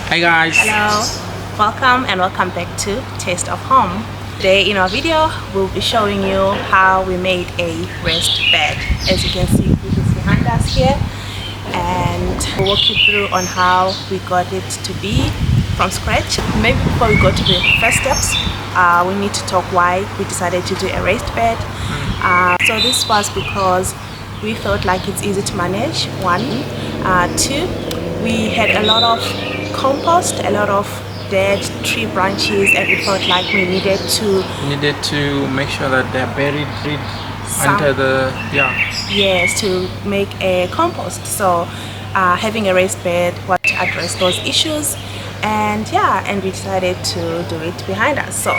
Hi guys. Hello, welcome back to Taste of Home. Today in our video we'll be showing you how we made a raised bed. As you can see, this is behind us here, and we'll walk you through on how we got it to be from scratch. Maybe before we go to the first steps, we need to talk why we decided to do a raised bed. So this was because we felt like it's easy to manage, one. Two, we had a lot of compost, a lot of dead tree branches, and we felt like we needed to make sure that they're buried under the yes, to make a compost. So having a raised bed was to address those issues, and we decided to do it behind us. So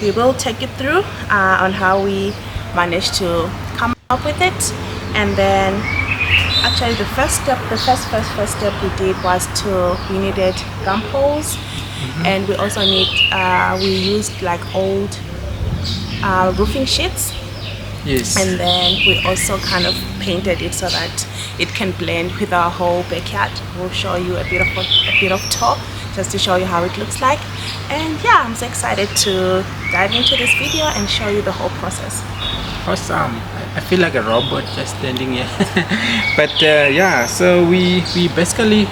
we will take you through on how we managed to come up with it. And then actually the first step we did was we needed gum holes, and we also we used like old roofing sheets. Yes. And then we also kind of painted it so that it can blend with our whole backyard. We'll show you a bit of tour just to show you how it looks like. And I'm so excited to dive into this video and show you the whole process. Awesome. I feel like a robot just standing here. But so we basically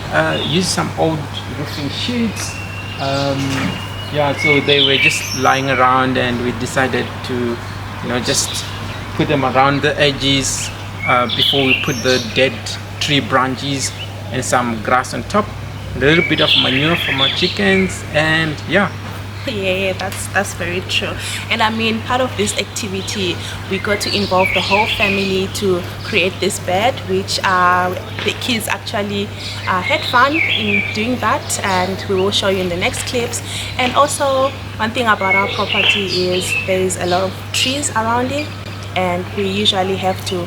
used some old roofing sheets. So they were just lying around, and we decided to just put them around the edges before we put the dead tree branches and some grass on top, a little bit of manure from our chickens, and that's very true. And I mean, part of this activity, we got to involve the whole family to create this bed, which the kids actually had fun in doing that, and we will show you in the next clips. And also, one thing about our property is there's a lot of trees around it, and we usually have to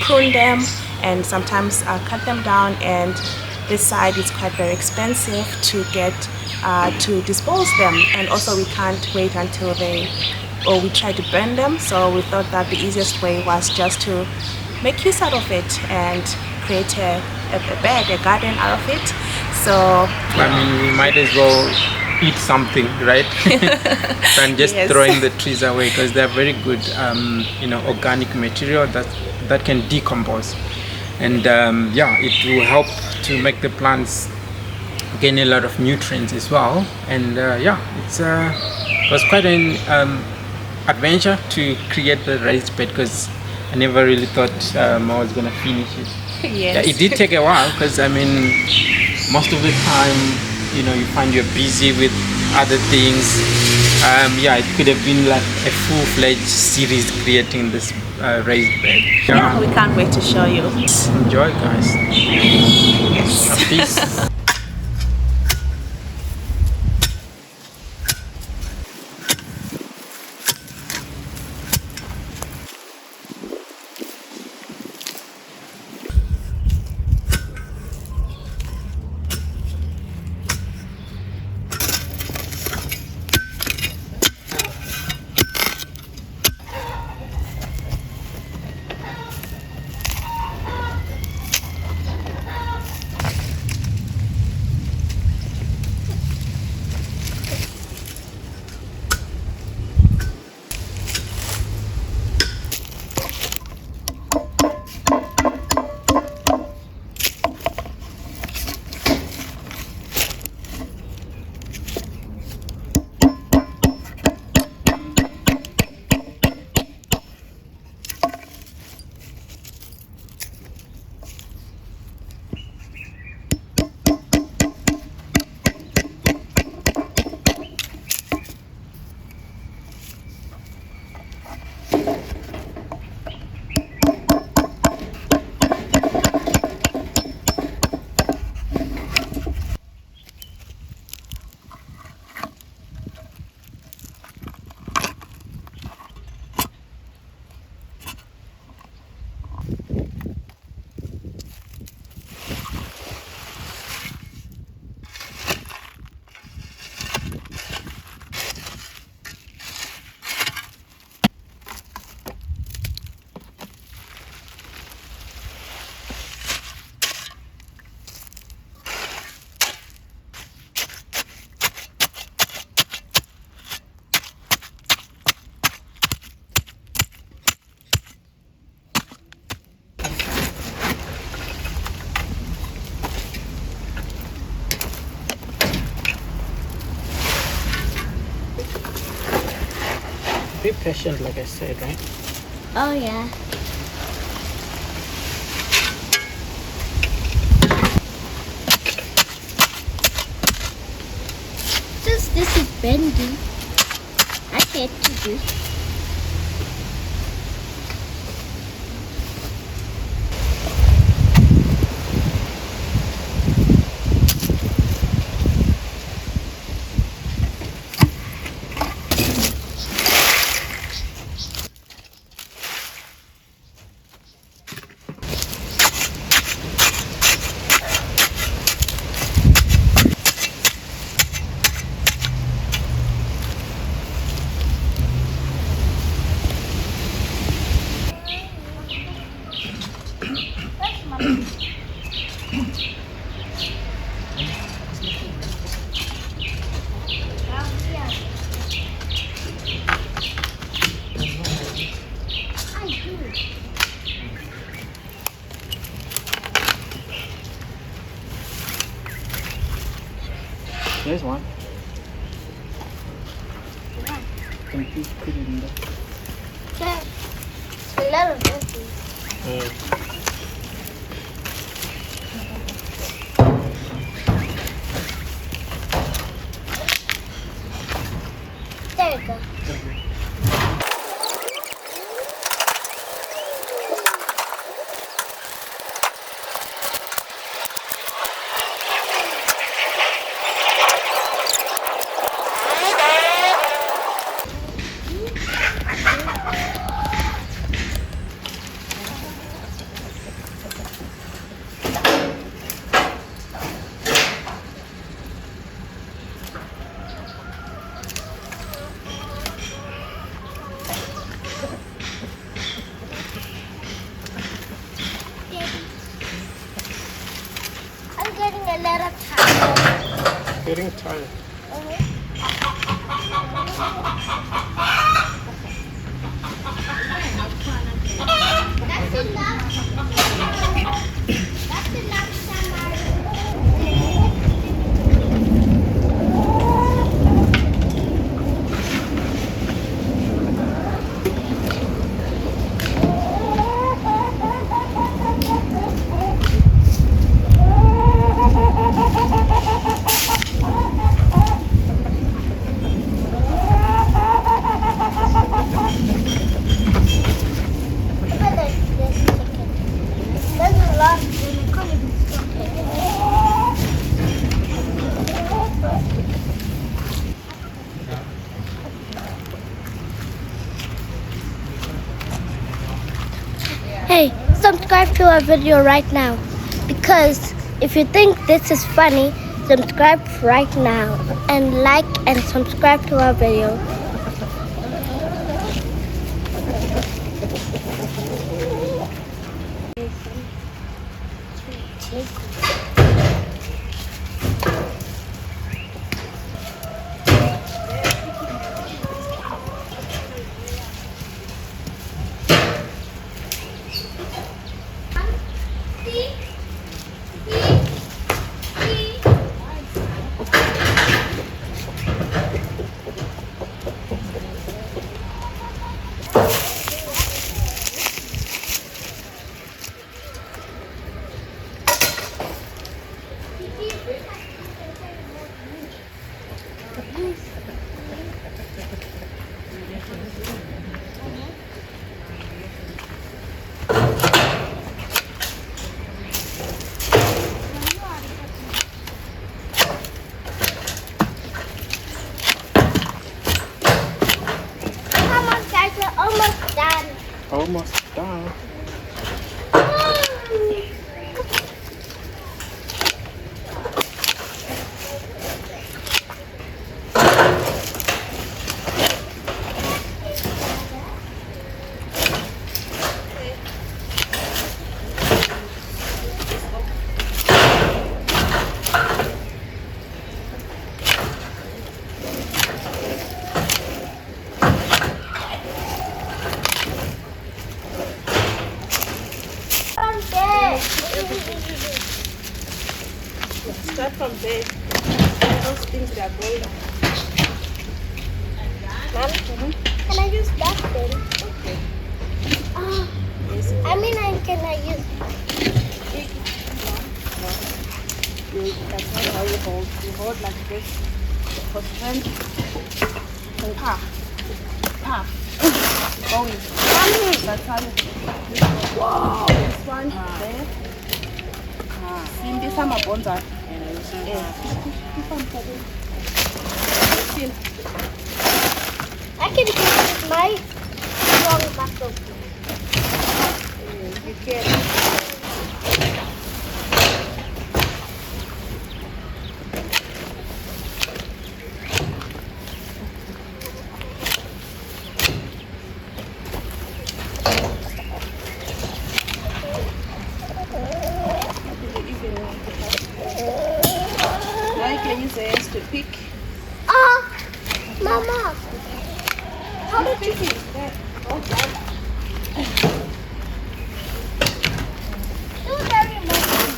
prune them and sometimes cut them down, and this side is quite very expensive to get to dispose them, and also we can't wait until we try to burn them. So we thought that the easiest way was just to make use out of it and create a bed, a garden out of it. So I mean, we might as well eat something, right? Than just throwing the trees away, because they're very good organic material that can decompose, and it will help to make the plants gain a lot of nutrients as well. And it was quite an adventure to create the raised bed, because I never really thought I was gonna finish it. Yes. It did take a while, because I mean, most of the time you find you're busy with other things. It could have been like a full-fledged series creating this raised bed. We can't wait to show you. Enjoy, guys. Yes. Peace. Be patient, like I said, right? Oh yeah. Since this is bendy, I hate to do. There's one. Can you put it in there? Yeah. It's a lot of dirty. There you go. I'm getting a lot of time. Getting tired. That's enough. That's enough, Hey, subscribe to our video right now, because if you think this is funny, subscribe right now and like and subscribe to our video. Almost done. Almost done. Start from there. Those things that are going on. Can I use that then? Okay. Yes. I mean, can I use? No. That's not how you hold. You hold like this for strength. And going. That's how you. Wow. This one there. Simbi sama bonza. I can use my strong muscle. You can. Now you can use the hands to pick. Mama, how did you pick that? You're very messy.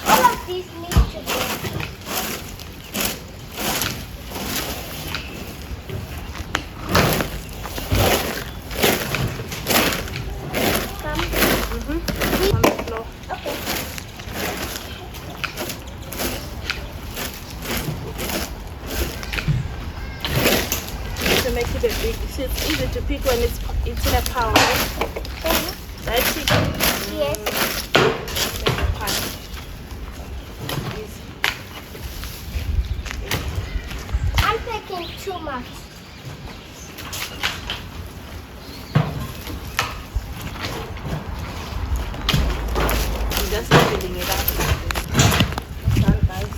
All of these need to go. On the floor. Okay. To make it a big. See, it's easy to pick when it's in a pile, right? Right, chick? Yes. Make a pile. Easy. I'm picking too much. I'm just filling it up. That's done, guys.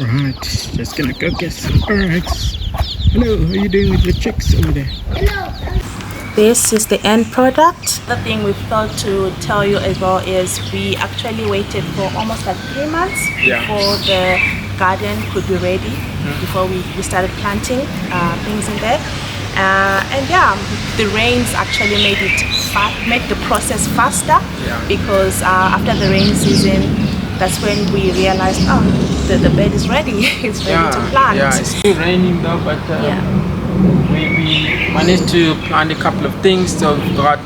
Alright, just gonna go get some eggs. Hello, how are you doing with the chicks over there? This is the end product. The thing we failed to tell you as well is we actually waited for almost like 3 months before the garden could be ready, before we started planting things in there. And yeah, the rains actually made the process faster, because after the rain season, that's when we realized, oh, the bed is ready. It's ready to plant. Yeah, it's still raining though, but we managed to plant a couple of things. So we've got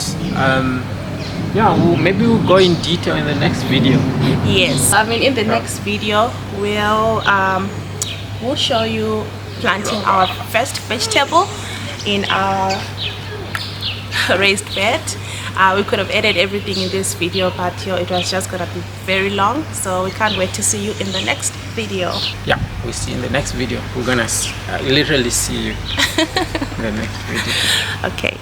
maybe we'll go in detail in the next video. Yes, I mean in the next video we'll show you planting our first vegetable in our raised bed. We could have added everything in this video, but it was just gonna be very long, so we can't wait to see you in the next video. Yeah, we'll see you in the next video. We're gonna literally see you in the next video. Okay.